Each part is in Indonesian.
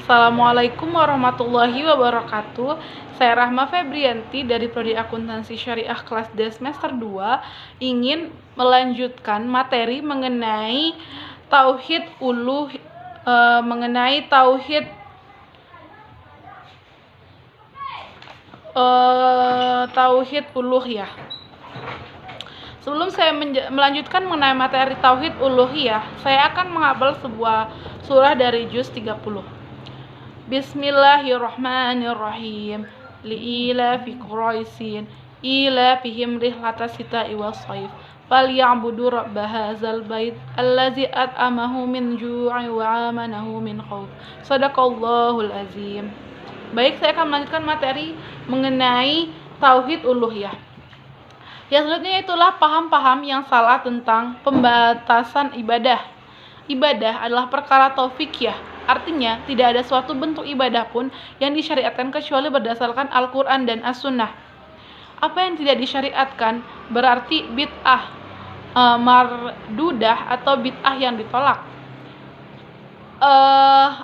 Assalamualaikum warahmatullahi wabarakatuh. Saya Rahma Febrianti dari Prodi Akuntansi Syariah kelas D semester 2 ingin melanjutkan materi mengenai tauhid uluh mengenai tauhid tauhid uluhiyah. Sebelum saya melanjutkan mengenai materi tauhid uluhiyah, saya akan menghafal sebuah surah dari juz 30. Bismillahirrahmanirrahim. Li'ilafi Quraisyin ilafihim rihlatas sita'i was-shaif falyabudu rabb hadzal bait allazi at'amahu min ju'in wa amanahu min khauf. Shadaqallahul azim. Baik, saya akan melanjutkan materi mengenai tauhid uluhiyah. Yang selanjutnya itulah paham-paham yang salah tentang pembatasan ibadah. Ibadah adalah perkara taufikiyah, artinya tidak ada suatu bentuk ibadah pun yang disyariatkan kecuali berdasarkan Al-Quran dan As-Sunnah. Apa yang tidak disyariatkan berarti bid'ah, mardudah atau bid'ah yang ditolak.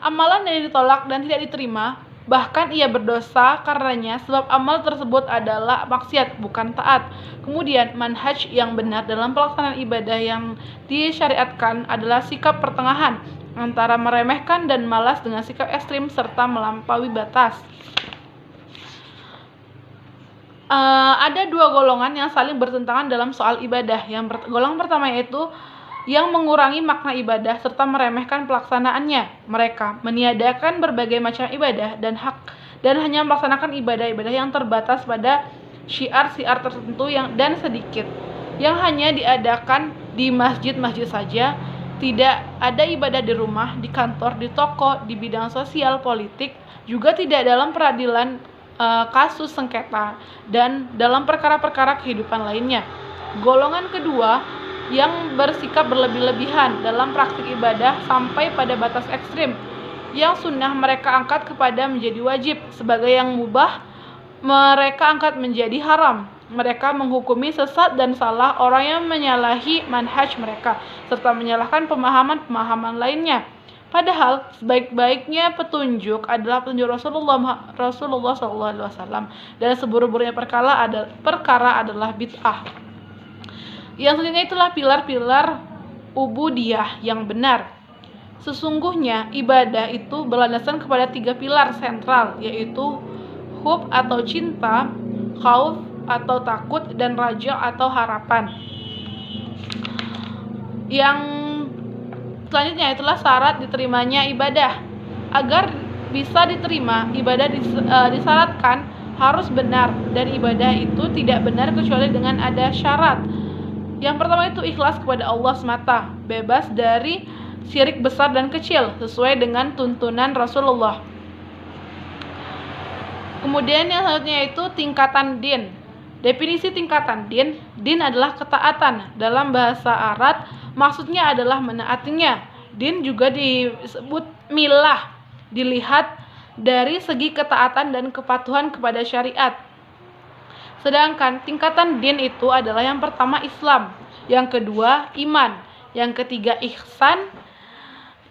Amalan yang ditolak dan tidak diterima, bahkan ia berdosa karenanya, sebab amal tersebut adalah maksiat, bukan taat. Kemudian manhaj yang benar dalam pelaksanaan ibadah yang disyariatkan adalah sikap pertengahan antara meremehkan dan malas dengan sikap ekstrim serta melampaui batas. Ada dua golongan yang saling bertentangan dalam soal ibadah. Golongan pertama yaitu yang mengurangi makna ibadah serta meremehkan pelaksanaannya. Mereka meniadakan berbagai macam ibadah dan hanya melaksanakan ibadah-ibadah yang terbatas pada syiar-syiar tertentu dan sedikit yang hanya diadakan di masjid-masjid saja. Tidak ada ibadah di rumah, di kantor, di toko, di bidang sosial, politik, juga tidak dalam peradilan kasus sengketa dan dalam perkara-perkara kehidupan lainnya. Golongan kedua yang bersikap berlebih-lebihan dalam praktik ibadah sampai pada batas ekstrim, yang sunnah mereka angkat kepada menjadi wajib, sebagai yang mubah mereka angkat menjadi haram. Mereka menghukumi sesat dan salah orang yang menyalahi manhaj mereka serta menyalahkan pemahaman-pemahaman lainnya. Padahal sebaik-baiknya petunjuk adalah petunjuk Rasulullah SAW, dan seburuk-buruknya perkara adalah bid'ah. Yang selanjutnya itulah pilar-pilar ubudiyah yang benar. Sesungguhnya ibadah itu berlandaskan kepada 3 pilar sentral, yaitu hub atau cinta, khauf atau takut, dan raja atau harapan. Yang selanjutnya itulah syarat diterimanya ibadah. Agar bisa diterima, ibadah disyaratkan harus benar, dan ibadah itu tidak benar kecuali dengan ada syarat. Yang pertama itu ikhlas kepada Allah semata, bebas dari syirik besar dan kecil, sesuai dengan tuntunan Rasulullah. Kemudian yang selanjutnya itu tingkatan din. Definisi tingkatan din adalah ketaatan. Dalam bahasa Arab, maksudnya adalah menaatinya. Din juga disebut milah, dilihat dari segi ketaatan dan kepatuhan kepada syariat. Sedangkan tingkatan din itu adalah yang pertama Islam, yang kedua iman, yang ketiga ihsan,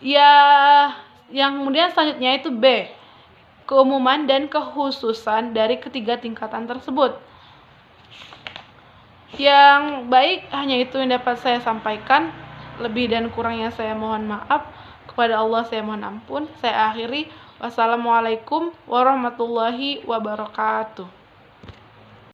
yang kemudian selanjutnya itu B, keumuman dan kekhususan dari ketiga tingkatan tersebut. Yang baik hanya itu yang dapat saya sampaikan. Lebih dan kurangnya saya mohon maaf. Kepada Allah saya mohon ampun. Saya akhiri. Wassalamualaikum warahmatullahi wabarakatuh.